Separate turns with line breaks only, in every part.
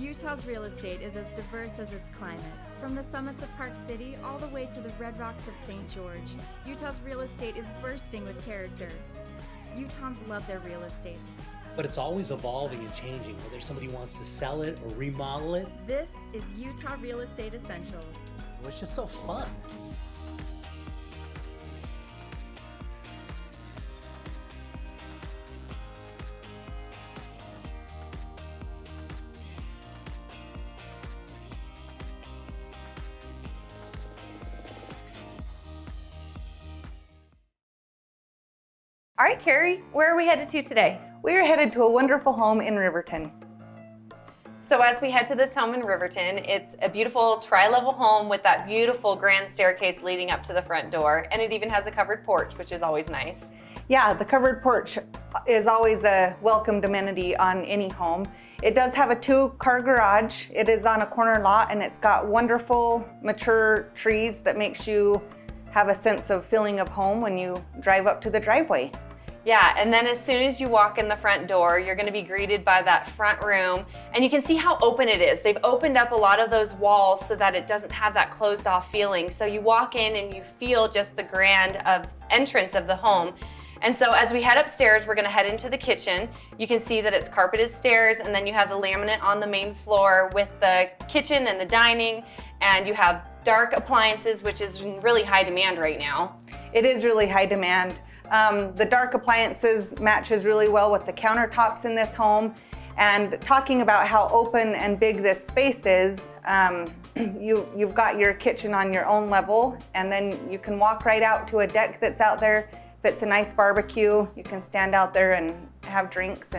Utah's real estate is as diverse as its climates. From the summits of Park City all the way to the red rocks of St. George, Utah's real estate is bursting with character. Utahns love their real estate.
But it's always evolving and changing, whether somebody wants to sell it or remodel it.
This is Utah Real Estate Essentials.
It's just so fun.
All right, Carrie, where are we headed to today?
We are headed to a wonderful home in Riverton.
So as we head to this home in Riverton, it's a beautiful tri-level home with that beautiful grand staircase leading up to the front door. And it even has a covered porch, which is always nice.
Yeah, the covered porch is always a welcomed amenity on any home. It does have a 2-car garage. It is on a corner lot and it's got wonderful mature trees that makes you have a sense of feeling of home when you drive up to the driveway.
Yeah, and then as soon as you walk in the front door, you're gonna be greeted by that front room, and you can see how open it is. They've opened up a lot of those walls so that it doesn't have that closed off feeling. So you walk in and you feel just the grand of entrance of the home. And so as we head upstairs, we're gonna head into the kitchen. You can see that it's carpeted stairs, and then you have the laminate on the main floor with the kitchen and the dining, and you have dark appliances, which is in really high demand right now.
It is really high demand. The dark appliances matches really well with the countertops in this home. And talking about how open and big this space is, you've got your kitchen on your own level, and then you can walk right out to a deck that's out there. If it's a nice barbecue, you can stand out there and have drinks.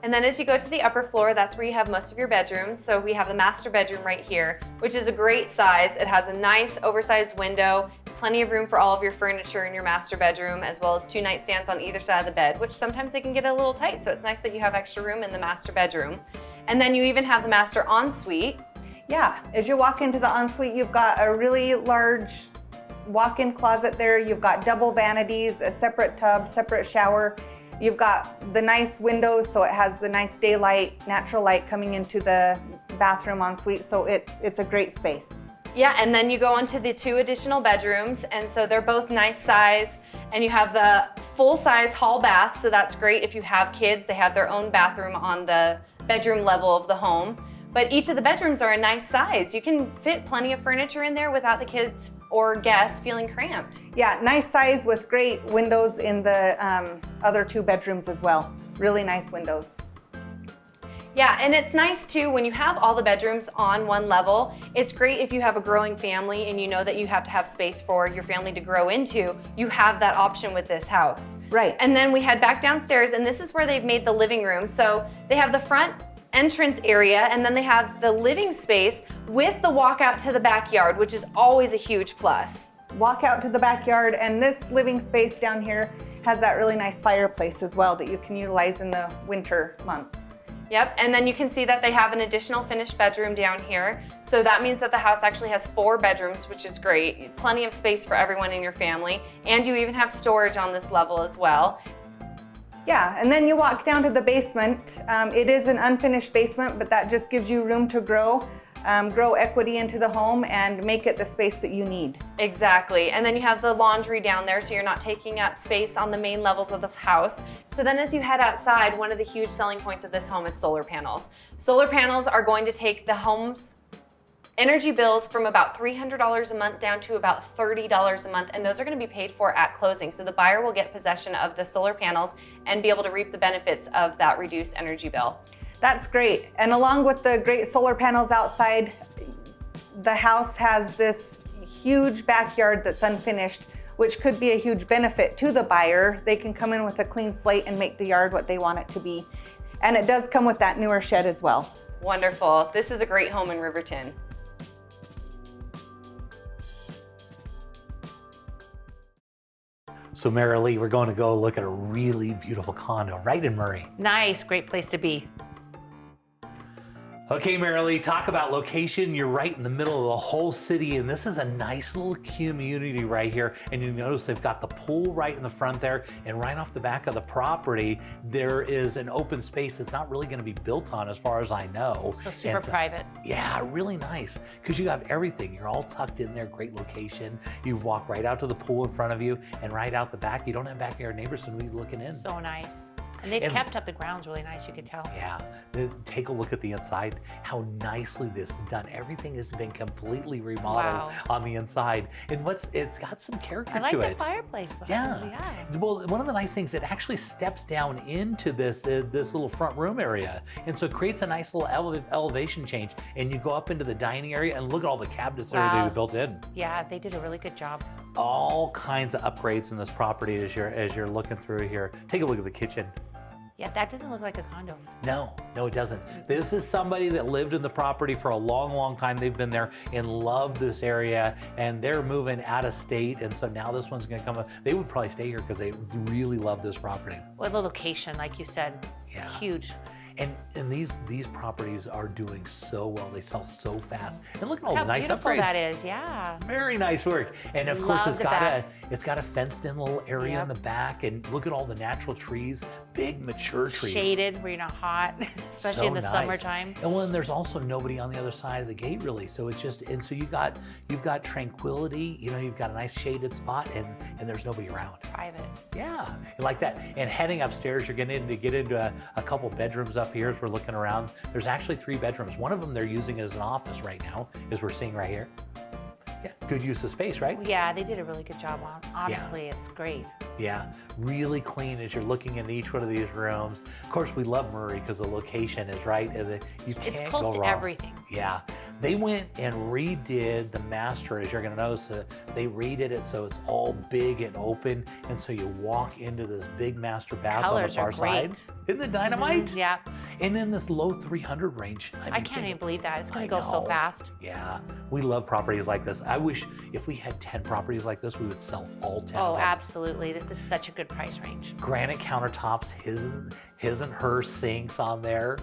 And then as you go to the upper floor, that's where you have most of your bedrooms. So we have the master bedroom right here, which is a great size. It has a nice oversized window, plenty of room for all of your furniture in your master bedroom, as well as 2 nightstands on either side of the bed, which sometimes they can get a little tight. So it's nice that you have extra room in the master bedroom. And then you even have the master ensuite.
Yeah, as you walk into the ensuite, you've got a really large walk-in closet there. You've got double vanities, a separate tub, separate shower. You've got the nice windows, so it has the nice daylight, natural light coming into the bathroom ensuite, so it's a great space.
Yeah, and then you go into the 2 additional bedrooms, and so they're both nice size, and you have the full-size hall bath, so that's great if you have kids. They have their own bathroom on the bedroom level of the home. But each of the bedrooms are a nice size. You can fit plenty of furniture in there without the kids or guests feeling cramped.
Yeah, nice size with great windows in the other 2 bedrooms as well. Really nice windows.
Yeah, and it's nice too when you have all the bedrooms on one level. It's great if you have a growing family and you know that you have to have space for your family to grow into. You have that option with this house.
Right.
And then we head back downstairs, and this is where they've made the living room. So they have the front entrance area, and then they have the living space with the walkout to the backyard, which is always a huge plus.
Walk out to the backyard, and this living space down here has that really nice fireplace as well that you can utilize in the winter months.
Yep, and then you can see that they have an additional finished bedroom down here. So that means that the house actually has 4 bedrooms, which is great. Plenty of space for everyone in your family. And you even have storage on this level as well.
Yeah, and then you walk down to the basement. It is an unfinished basement, but that just gives you room to grow equity into the home and make it the space that you need.
Exactly, and then you have the laundry down there, so you're not taking up space on the main levels of the house. So then as you head outside, one of the huge selling points of this home is solar panels. Solar panels are going to take the home's energy bills from about $300 a month down to about $30 a month, and those are going to be paid for at closing. So the buyer will get possession of the solar panels and be able to reap the benefits of that reduced energy bill.
That's great. And along with the great solar panels outside, the house has this huge backyard that's unfinished, which could be a huge benefit to the buyer. They can come in with a clean slate and make the yard what they want it to be. And it does come with that newer shed as well.
Wonderful. This is a great home in Riverton.
So Marilee, we're going to go look at a really beautiful condo right in Murray.
Nice, great place to be.
Okay, Marilee, talk about location. You're right in the middle of the whole city, and this is a nice little community right here. And you notice they've got the pool right in the front there, and right off the back of the property, there is an open space that's not really gonna be built on as far as I know.
So super private.
Yeah, really nice, because you have everything. You're all tucked in there, great location. You walk right out to the pool in front of you, and right out the back, you don't have backyard neighbors, so nobody's looking in.
So nice. And they've kept up the grounds really nice, you could tell.
Yeah, take a look at the inside, how nicely this is done. Everything has been completely remodeled on the inside. And it's got some character to it.
I like the fireplace though.
Yeah. Well, one of the nice things, it actually steps down into this little front room area. And so it creates a nice little elevation change. And you go up into the dining area and look at all the cabinets that are built in.
Yeah, they did a really good job.
All kinds of upgrades in this property as you're looking through here. Take a look at the kitchen.
Yeah, that doesn't look like a condo.
No, it doesn't. This is somebody that lived in the property for a long, long time. They've been there and loved this area, and they're moving out of state, and so now this one's gonna come up. They would probably stay here because they really love this property.
Well, the location, like you said, huge.
And these properties are doing so well. They sell so fast. And look at all
How
the nice
beautiful
upgrades.
that is, yeah.
Very nice work. And of course,
Love
it's got a fenced-in little area in the back. And look at all the natural trees, big mature trees.
Shaded, where you're not hot, especially in the summertime.
And well, and there's also nobody on the other side of the gate, really. So it's just, and so you've got tranquility. You know, you've got a nice shaded spot, and there's nobody around.
Private.
Yeah, you like that. And heading upstairs, you're getting to get into a couple bedrooms up here as we're looking around. There's actually 3 bedrooms. One of them they're using as an office right now, as we're seeing right here. Yeah, good use of space, right?
Yeah, they did a really good job on. Honestly, it's great.
Yeah, really clean as you're looking into each one of these rooms. Of course, we love Murray because the location is right, and you can't go wrong.
It's close to everything.
Yeah, they went and redid the master, as you're gonna notice. They redid it so it's all big and open, and so you walk into this big master bath on the far side. Isn't it dynamite?
Yeah.
And in this low 300 range.
I can't even believe that. It's gonna go so fast.
Yeah, we love properties like this. I wish if we had 10 properties like this, we would sell all 10 of them.
Oh, absolutely. This is such a good price range.
Granite countertops, his and her sinks on there.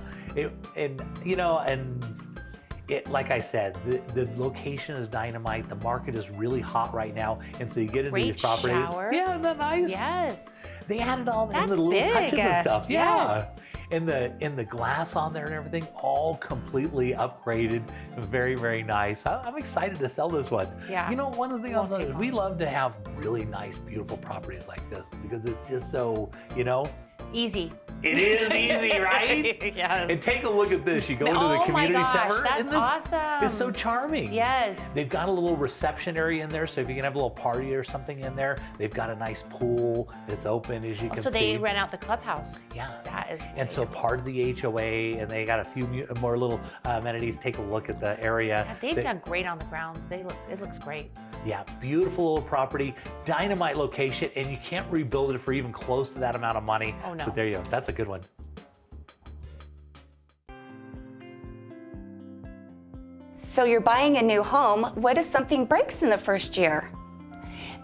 Like I said, the location is dynamite. The market is really hot right now. And so you get into these properties.
Shower.
Yeah, isn't that nice?
Yes.
They added all in the
That's
little
big.
touches and stuff. Yeah.
Yes.
And the glass on there and everything, all completely upgraded. Very, very nice. I'm excited to sell this one.
Yeah.
You know, one of the things we love to have really nice, beautiful properties like this because it's just so,
Easy.
It is easy, right?
Yes.
And take a look at this. You go into the community center.
That's awesome.
It's so charming.
Yes.
They've got a little reception area in there, so if you can have a little party or something in there, they've got a nice pool that's open, as you can see.
So they rent out the clubhouse.
Yeah.
That is great.
And so part of the HOA, and they got a few more little amenities. Take a look at the area.
Yeah, they've done great on the grounds. It looks great.
Yeah, beautiful little property, dynamite location, and you can't rebuild it for even close to that amount of money.
Oh, no.
So there you go. That's a good one.
So you're buying a new home. What if something breaks in the first year?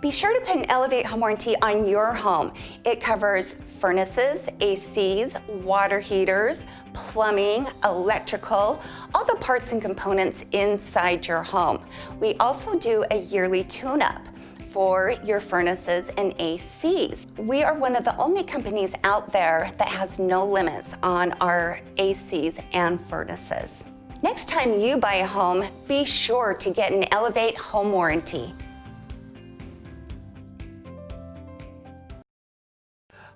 Be sure to put an Elevate home warranty on your home. It covers furnaces, ACs, water heaters, plumbing, electrical, all the parts and components inside your home. We also do a yearly tune-up for your furnaces and ACs. We are one of the only companies out there that has no limits on our ACs and furnaces. Next time you buy a home, be sure to get an Elevate home warranty.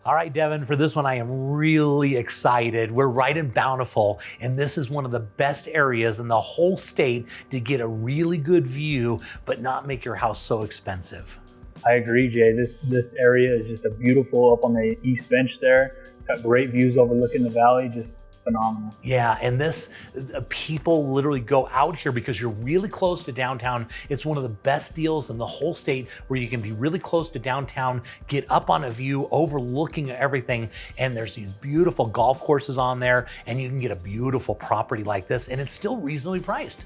All right, Devin, for this one, I am really excited. We're right in Bountiful, and this is one of the best areas in the whole state to get a really good view, but not make your house so expensive.
I agree, Jay. This area is just a beautiful, up on the east bench there. It's got great views overlooking the valley, just phenomenal.
Yeah, and people literally go out here because you're really close to downtown. It's one of the best deals in the whole state where you can be really close to downtown, get up on a view overlooking everything, and there's these beautiful golf courses on there, and you can get a beautiful property like this, and it's still reasonably priced.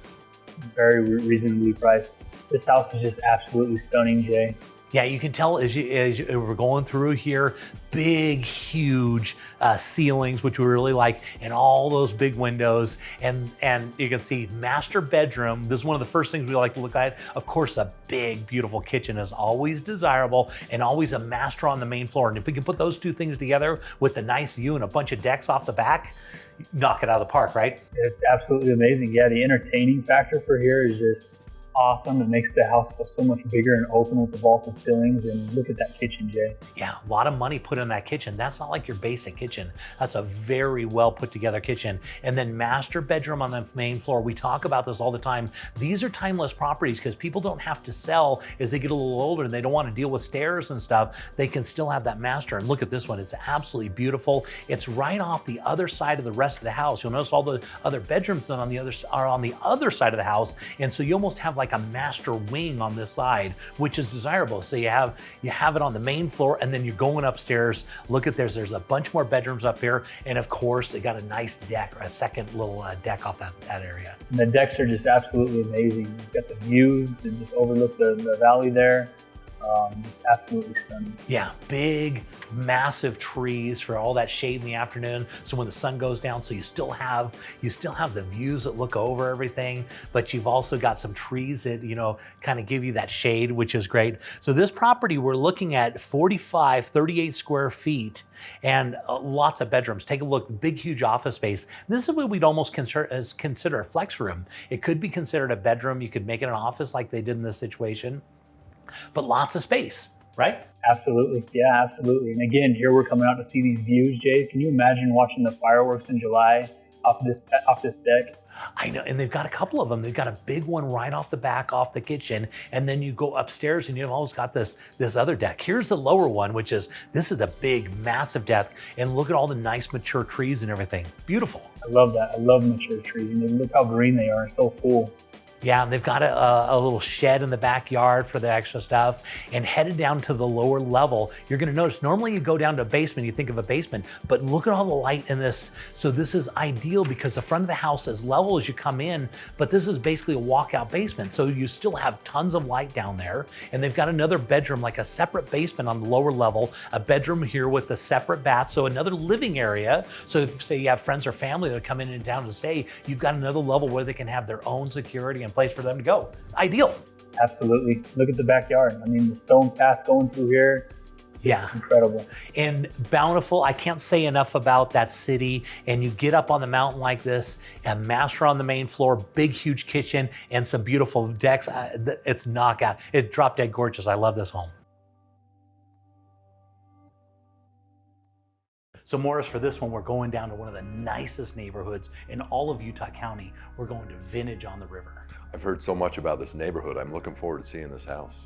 Very reasonably priced. This house is just absolutely stunning, Jay.
Yeah, you can tell as we're going through here, big, huge ceilings, which we really like, and all those big windows. And you can see master bedroom. This is one of the first things we like to look at. Of course, a big, beautiful kitchen is always desirable, and always a master on the main floor. And if we can put those two things together with a nice view and a bunch of decks off the back, knock it out of the park, right?
It's absolutely amazing. Yeah, the entertaining factor for here is just awesome. It makes the house feel so much bigger and open with the vaulted ceilings. And look at that kitchen, Jay.
Yeah, a lot of money put in that kitchen. That's not like your basic kitchen. That's a very well put together kitchen. And then master bedroom on the main floor. We talk about this all the time. These are timeless properties because people don't have to sell as they get a little older and they don't want to deal with stairs and stuff. They can still have that master. And look at this one. It's absolutely beautiful. It's right off the other side of the rest of the house. You'll notice all the other bedrooms are on the other side of the house. And so you almost have like a master wing on this side, which is desirable. So you have it on the main floor, and then you're going upstairs. Look at this. There's a bunch more bedrooms up here, and of course they got a nice deck, or a second little deck off that area.
And the decks are just absolutely amazing. You've got the views that just overlook the valley there. Just absolutely stunning.
Yeah, big, massive trees for all that shade in the afternoon. So when the sun goes down, so you still have the views that look over everything, but you've also got some trees that, kind of give you that shade, which is great. So this property, we're looking at 38 square feet and lots of bedrooms. Take a look, big, huge office space. This is what we'd almost consider a flex room. It could be considered a bedroom. You could make it an office like they did in this situation. But lots of space, right?
Absolutely. Yeah, absolutely. And again, here we're coming out to see these views, Jay. Can you imagine watching the fireworks in July off this deck?
I know, and they've got a couple of them. They've got a big one right off the back, off the kitchen, and then you go upstairs and you've always got this other deck. Here's the lower one, this is a big, massive deck, and look at all the nice mature trees and everything. Beautiful.
I love that. I love mature trees, and look how green they are. So full.
Yeah, and they've got a little shed in the backyard for the extra stuff. And headed down to the lower level, you're gonna notice, normally you go down to a basement, you think of a basement, but look at all the light in this. So this is ideal because the front of the house is level as you come in, but this is basically a walkout basement. So you still have tons of light down there. And they've got another bedroom, like a separate basement on the lower level, a bedroom here with a separate bath. So another living area. So if, say, you have friends or family that are coming in town to stay, you've got another level where they can have their own security and place for them to go. Ideal.
Absolutely. Look at the backyard. I mean, the stone path going through here.
Yeah,
incredible.
And Bountiful, I can't say enough about that city. And you get up on the mountain like this, and master on the main floor, big, huge kitchen, and some beautiful decks. It's knockout. It's drop dead gorgeous. I love this home. So Morris, for this one, we're going down to one of the nicest neighborhoods in all of Utah County. We're going to Vintage on the River.
I've heard so much about this neighborhood. I'm looking forward to seeing this house.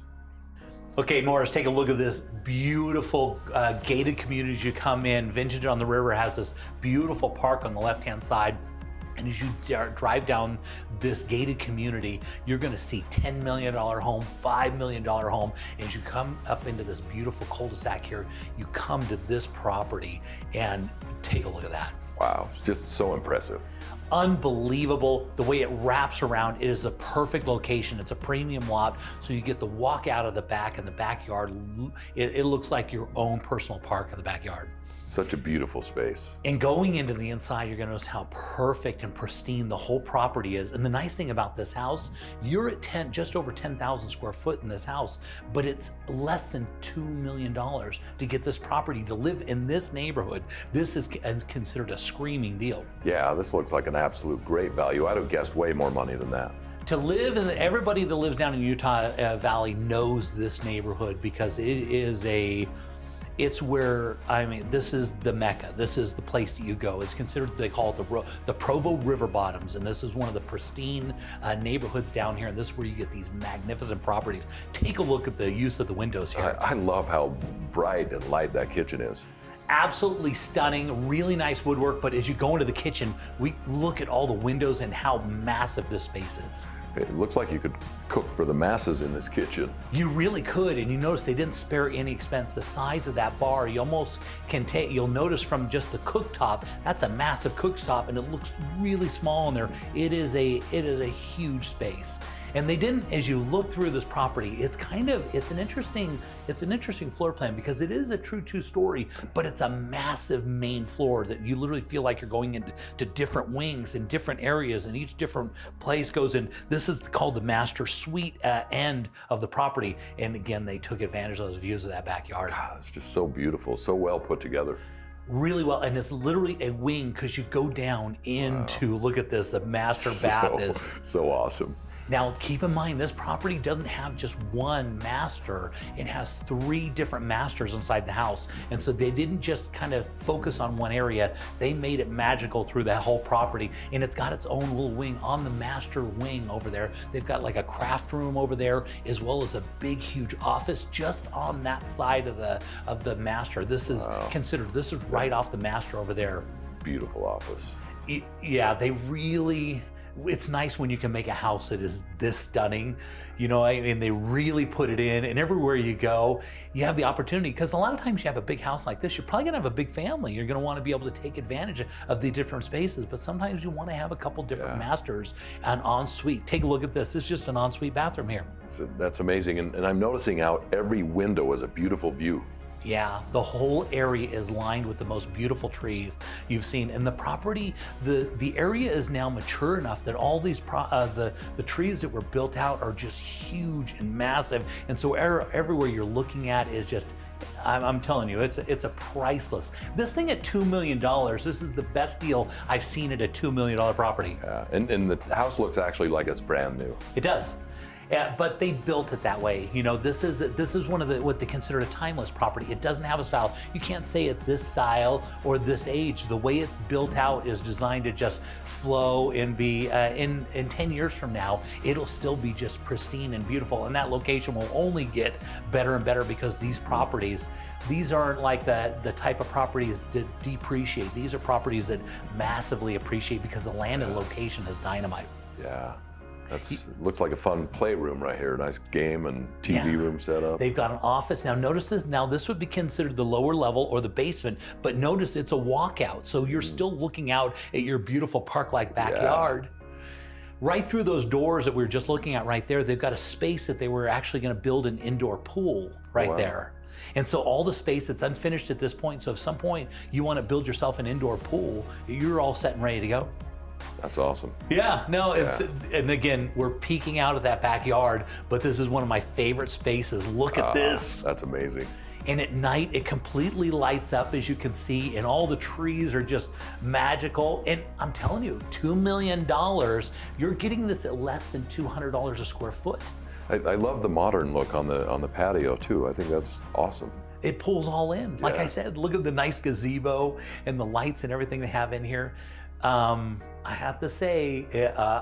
Okay, Morris, take a look at this beautiful gated community as you come in. Vintage on the River has this beautiful park on the left-hand side. And as you drive down this gated community, you're gonna see $10 million home, $5 million home. And as you come up into this beautiful cul-de-sac here, you come to this property and take a look at that.
Wow, it's just so impressive.
Unbelievable the way it wraps around. It is a perfect location. It's a premium lot, so you get to walk out of the back and the backyard. It looks like your own personal park in the backyard.
Such a beautiful space.
And going into the inside, you're gonna notice how perfect and pristine the whole property is. And the nice thing about this house, you're at just over 10,000 square foot in this house, but it's less than $2 million to get this property to live in this neighborhood. This is considered a screaming deal.
Yeah, this looks like an absolute great value. I'd have guessed way more money than that.
To live, and everybody that lives down in Utah Valley knows this neighborhood because it's where, this is the Mecca. This is the place that you go. It's considered, they call it the Provo River Bottoms, and this is one of the pristine neighborhoods down here, and this is where you get these magnificent properties. Take a look at the use of the windows here.
I love how bright and light that kitchen is.
Absolutely stunning, really nice woodwork, but as you go into the kitchen, we look at all the windows and how massive this space is.
It looks like you could cook for the masses in this kitchen.
You really could, and you notice they didn't spare any expense. The size of that bar, you almost can take, you'll notice from just the cooktop, that's a massive cooktop, and it looks really small in there. It is a huge space. And they didn't, as you look through this property, it's an interesting floor plan because it is a true 2-story, but it's a massive main floor that you literally feel like you're going into different wings in different areas, and each different place goes in. This is called the master suite end of the property. And again, they took advantage of those views of that backyard.
God, it's just so beautiful, so well put together.
Really well, and it's literally a wing because you go down into, look at this, the master bath is.
So awesome.
Now, keep in mind, this property doesn't have just one master. It has 3 different masters inside the house. And so they didn't just kind of focus on one area. They made it magical through that whole property. And it's got its own little wing on the master wing over there. They've got like a craft room over there, as well as a big, huge office just on that side of the master. This is considered, this is right off the master over there.
Beautiful office.
Yeah, they really, it's nice when you can make a house that is this stunning, you know, I mean, they really put it in, and everywhere you go, you have the opportunity, because a lot of times you have a big house like this, you're probably gonna have a big family. You're gonna wanna be able to take advantage of the different spaces, but sometimes you wanna have a couple different masters and ensuite. Take a look at this. It's just an ensuite bathroom here.
That's amazing, and I'm noticing out every window is a beautiful view.
Yeah, the whole area is lined with the most beautiful trees you've seen. And the property, the area is now mature enough that all these, the trees that were built out are just huge and massive. And so everywhere you're looking at is just, I'm telling you, it's a priceless. This thing at $2 million, this is the best deal I've seen at a $2 million property.
Yeah, and the house looks actually like it's brand new.
It does. But they built it that way. You know, this is one of what they consider a timeless property. It doesn't have a style. You can't say it's this style or this age. The way it's built out is designed to just flow and be, in 10 years from now, it'll still be just pristine and beautiful. And that location will only get better and better because these properties, these aren't like the type of properties that depreciate. These are properties that massively appreciate because the land and location is dynamite.
Yeah. Looks like a fun playroom right here. Nice game and TV room set up.
They've got an office. Now notice this. Now this would be considered the lower level or the basement, but notice it's a walkout. So you're still looking out at your beautiful park-like backyard. Right through those doors that we were just looking at right there, they've got a space that they were actually going to build an indoor pool right there. And so all the space that's unfinished at this point, so if some point you want to build yourself an indoor pool, you're all set and ready to go.
That's awesome.
Yeah, no, and again, we're peeking out of that backyard, but this is one of my favorite spaces. Look at this.
That's amazing.
And at night, it completely lights up, as you can see, and all the trees are just magical. And I'm telling you, $2 million, you're getting this at less than $200 a square foot.
I love the modern look on the patio too. I think that's awesome.
It pulls all in. Like I said, look at the nice gazebo and the lights and everything they have in here. I have to say,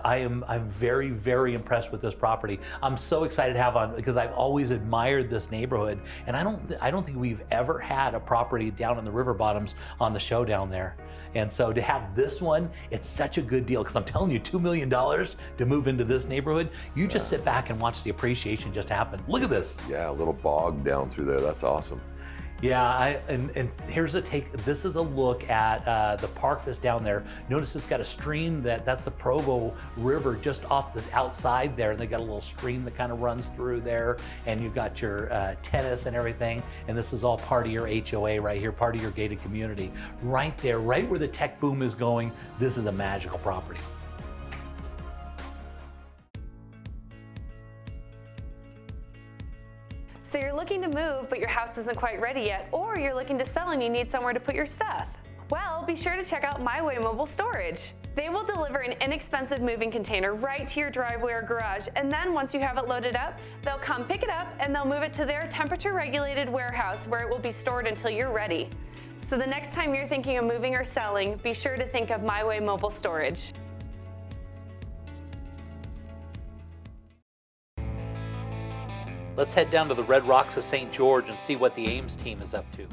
I'm very, very impressed with this property. I'm so excited to have on because I've always admired this neighborhood, and I don't think we've ever had a property down in the river bottoms on the show down there. And so to have this one, it's such a good deal because I'm telling you, $2 million to move into this neighborhood, you just sit back and watch the appreciation just happen. Look at this.
Yeah, a little bog down through there. That's awesome.
Yeah, and here's a take. This is a look at the park that's down there. Notice it's got a stream that's the Provo River just off the outside there, and they got a little stream that kind of runs through there, and you've got your tennis and everything, and this is all part of your HOA right here, part of your gated community. Right there, right where the tech boom is going, this is a magical property.
So you're looking to move, but your house isn't quite ready yet, or you're looking to sell and you need somewhere to put your stuff. Well, be sure to check out My Way Mobile Storage. They will deliver an inexpensive moving container right to your driveway or garage, and then once you have it loaded up, they'll come pick it up and they'll move it to their temperature-regulated warehouse where it will be stored until you're ready. So the next time you're thinking of moving or selling, be sure to think of My Way Mobile Storage.
Let's head down to the Red Rocks of St. George and see what the Ames team is up to.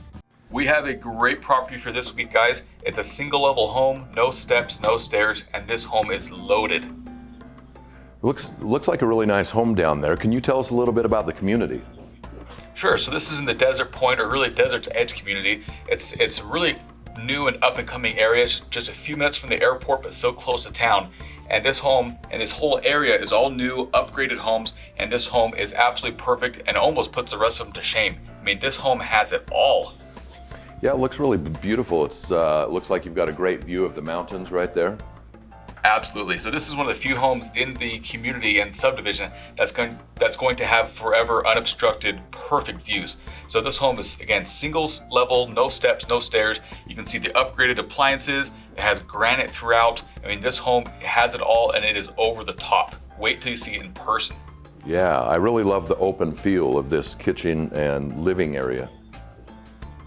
We have a great property for this week, guys. It's a single level home, no steps, no stairs, and this home is loaded.
Looks like a really nice home down there. Can you tell us a little bit about the community?
Sure, so this is in the Desert Point, or really Desert's Edge community. It's a really new and up and coming area, just a few minutes from the airport, but so close to town. And this home and this whole area is all new, upgraded homes, and this home is absolutely perfect and almost puts the rest of them to shame. I mean, this home has it all.
Yeah, it looks really beautiful. It looks like you've got a great view of the mountains right there.
Absolutely. So this is one of the few homes in the community and subdivision that's going to have forever unobstructed, perfect views. So this home is, again, singles level, no steps, no stairs. You can see the upgraded appliances. It has granite throughout. I mean, this home has it all, and it is over the top. Wait till you see it in person.
Yeah, I really love the open feel of this kitchen and living area.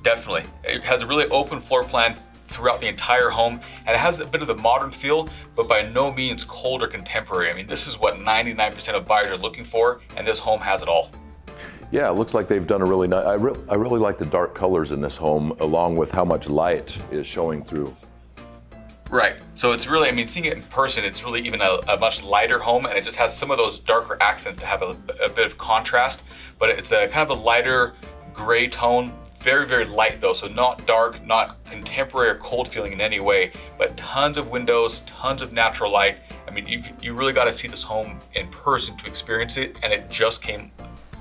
Definitely. It has a really open floor plan throughout the entire home, and it has a bit of the modern feel, but by no means cold or contemporary. I mean, this is what 99% of buyers are looking for, and this home has it all.
Yeah, it looks like they've done a really nice, I really like the dark colors in this home, along with how much light is showing through.
Right, so it's really, I mean, seeing it in person, it's really even a much lighter home, and it just has some of those darker accents to have a bit of contrast, but it's a kind of a lighter gray tone. Very, very light though, so not dark, not contemporary or cold feeling in any way, but tons of windows, tons of natural light. I mean, you really got to see this home in person to experience it, and it just came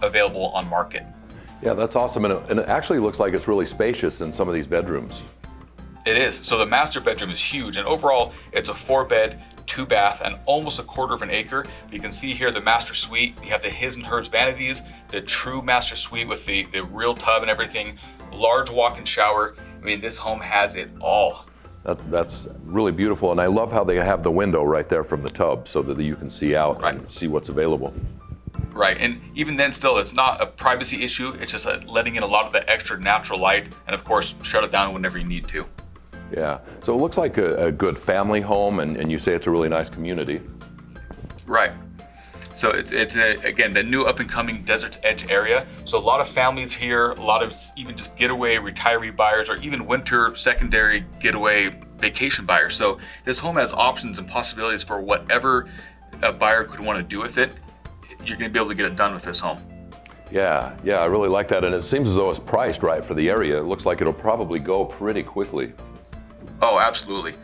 available on market.
Yeah, that's awesome, and it actually looks like it's really spacious in some of these bedrooms.
It is. So the master bedroom is huge, and overall, it's a 4-bed, 2-bath, and almost a quarter of an acre. You can see here the master suite. You have the his and hers vanities, the true master suite with the real tub and everything, large walk-in shower. I mean, this home has it all.
That's really beautiful, and I love how they have the window right there from the tub so that you can see out and see what's available.
Right, and even then still, it's not a privacy issue. It's just letting in a lot of the extra natural light, and of course, shut it down whenever you need to.
Yeah, so it looks like a good family home, and you say it's a really nice community.
Right. So it's again, the new up-and-coming Desert's Edge area. So a lot of families here, a lot of even just getaway retiree buyers, or even winter secondary getaway vacation buyers. So this home has options and possibilities for whatever a buyer could want to do with it. You're going to be able to get it done with this home.
Yeah, I really like that, and it seems as though it's priced right for the area. It looks like it'll probably go pretty quickly.
Oh, absolutely.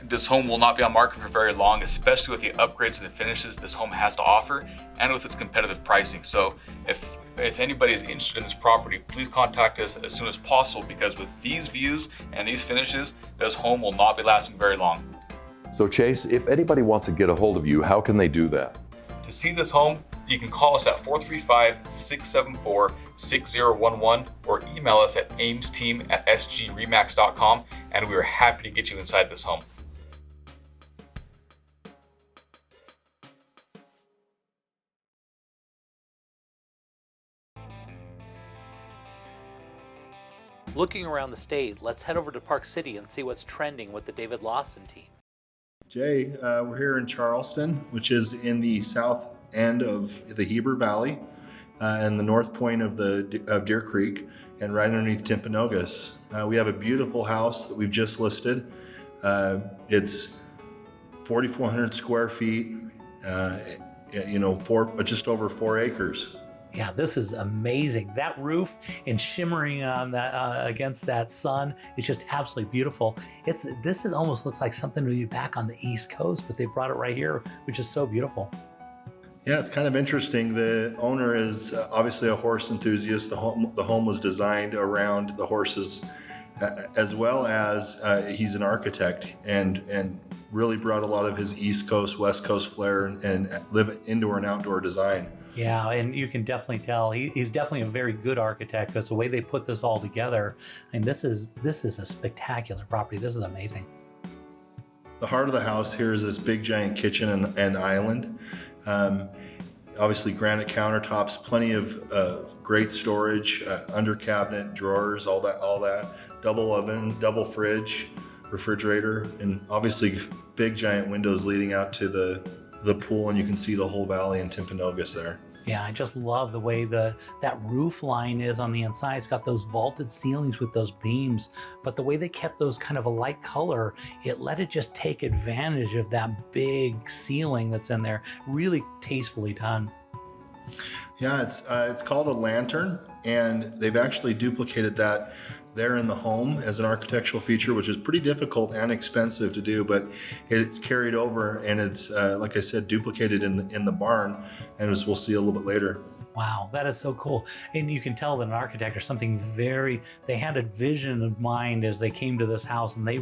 This home will not be on market for very long, especially with the upgrades and the finishes this home has to offer, and with its competitive pricing. So if anybody is interested in this property, please contact us as soon as possible, because with these views and these finishes, this home will not be lasting very long.
So Chase, if anybody wants to get a hold of you, how can they do that?
To see this home, you can call us at 435-674-6011 or email us at aimsteam@sgremax.com, and we are happy to get you inside this home.
Looking around the state, let's head over to Park City and see what's trending with the David Lawson team.
Jay, we're here in Charleston, which is in the south end of the Heber Valley and the north point of Deer Creek, and right underneath Timpanogos. We have a beautiful house that we've just listed. It's 4,400 square feet, just over 4 acres.
Yeah, this is amazing. That roof and shimmering on that against that sun is just absolutely beautiful. This almost looks like something to be back on the East Coast, but they brought it right here, which is so beautiful.
Yeah, it's kind of interesting. The owner is obviously a horse enthusiast. The home was designed around the horses, as well as he's an architect, and really brought a lot of his East Coast, West Coast flair and live indoor and outdoor design.
Yeah, and you can definitely tell he's definitely a very good architect, because the way they put this all together, and this is a spectacular property. This is amazing.
The heart of the house here is this big giant kitchen and island. Obviously granite countertops, plenty of great storage, under cabinet, drawers, all that. Double oven, double fridge, refrigerator, and obviously big giant windows leading out to the pool, and you can see the whole valley in Timpanogos there.
Yeah, I just love the way that roof line is on the inside. It's got those vaulted ceilings with those beams, but the way they kept those kind of a light color, it let it just take advantage of that big ceiling that's in there. Really tastefully done.
Yeah, it's called a lantern, and they've actually duplicated that there in the home as an architectural feature, which is pretty difficult and expensive to do, but it's carried over and it's, like I said, duplicated in the barn, and as we'll see a little bit later.
Wow, that is so cool. And you can tell that an architect or something they had a vision in mind as they came to this house, and they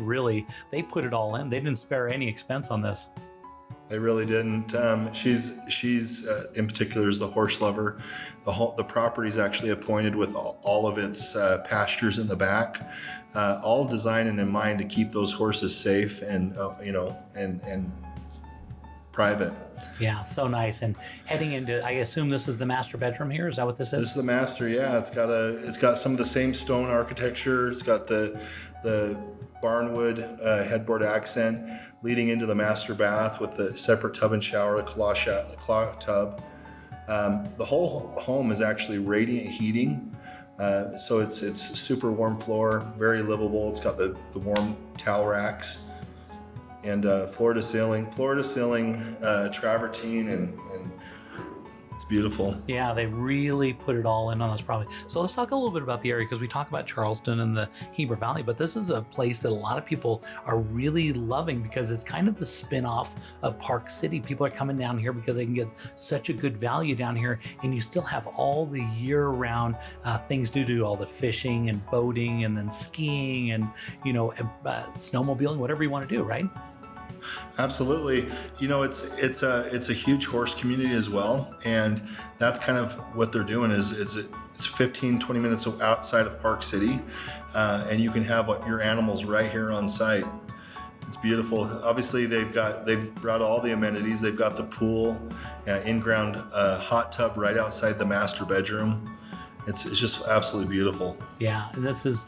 put it all in. They didn't spare any expense on this.
They really didn't. She's in particular is the horse lover. The property is actually appointed with all of its pastures in the back, all designed and in mind to keep those horses safe and and private.
Yeah, so nice. And heading into, I assume this is the master bedroom here. Is that what this is?
This is the master. Yeah, it's got some of the same stone architecture. It's got the barnwood headboard accent leading into the master bath with the separate tub and shower, the claw tub. The whole home is actually radiant heating, so it's super warm floor, very livable. It's got the warm towel racks and floor to ceiling travertine, and it's beautiful.
Yeah, they really put it all in on this property. So let's talk a little bit about the area, because we talk about Charleston and the Heber Valley, but this is a place that a lot of people are really loving because it's kind of the spin-off of Park City. People are coming down here because they can get such a good value down here, and you still have all the year-round things to do, all the fishing and boating and then skiing and snowmobiling, whatever you want to do, right?
Absolutely. It's a huge horse community as well, and that's kind of what they're doing is it's 15-20 minutes outside of Park City, and you can have your animals right here on site. It's beautiful. Obviously they've brought all the amenities. They've got the pool, in-ground hot tub right outside the master bedroom. It's just absolutely beautiful.
Yeah, and this is,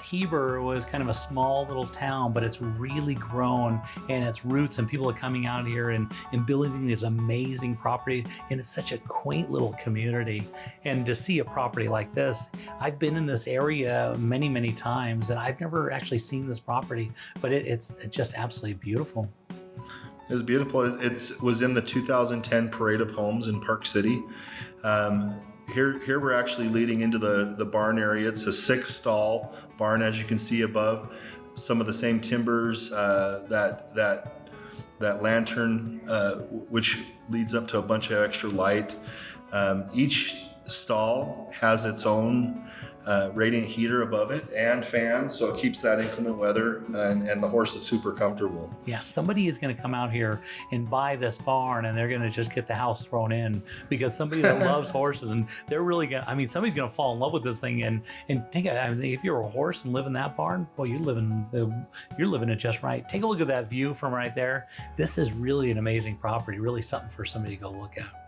Heber was kind of a small little town, but it's really grown in its roots, and people are coming out here and building this amazing property, and it's such a quaint little community. And to see a property like this, I've been in this area many, many times, and I've never actually seen this property, but it's just absolutely beautiful.
It's beautiful. It was in the 2010 Parade of Homes in Park City. Here we're actually leading into the barn area. It's a 6-stall barn, as you can see above. Some of the same timbers, that lantern, which leads up to a bunch of extra light. Each stall has its own radiant heater above it and fan, so it keeps that inclement weather, and the horse is super comfortable.
Yeah, somebody is going to come out here and buy this barn, and they're going to just get the house thrown in, because somebody that loves horses, and they're really going to, somebody's going to fall in love with this thing. And think, if you're a horse and live in that barn, well, you're living it just right. Take a look at that view from right there. This is really an amazing property, really something for somebody to go look at.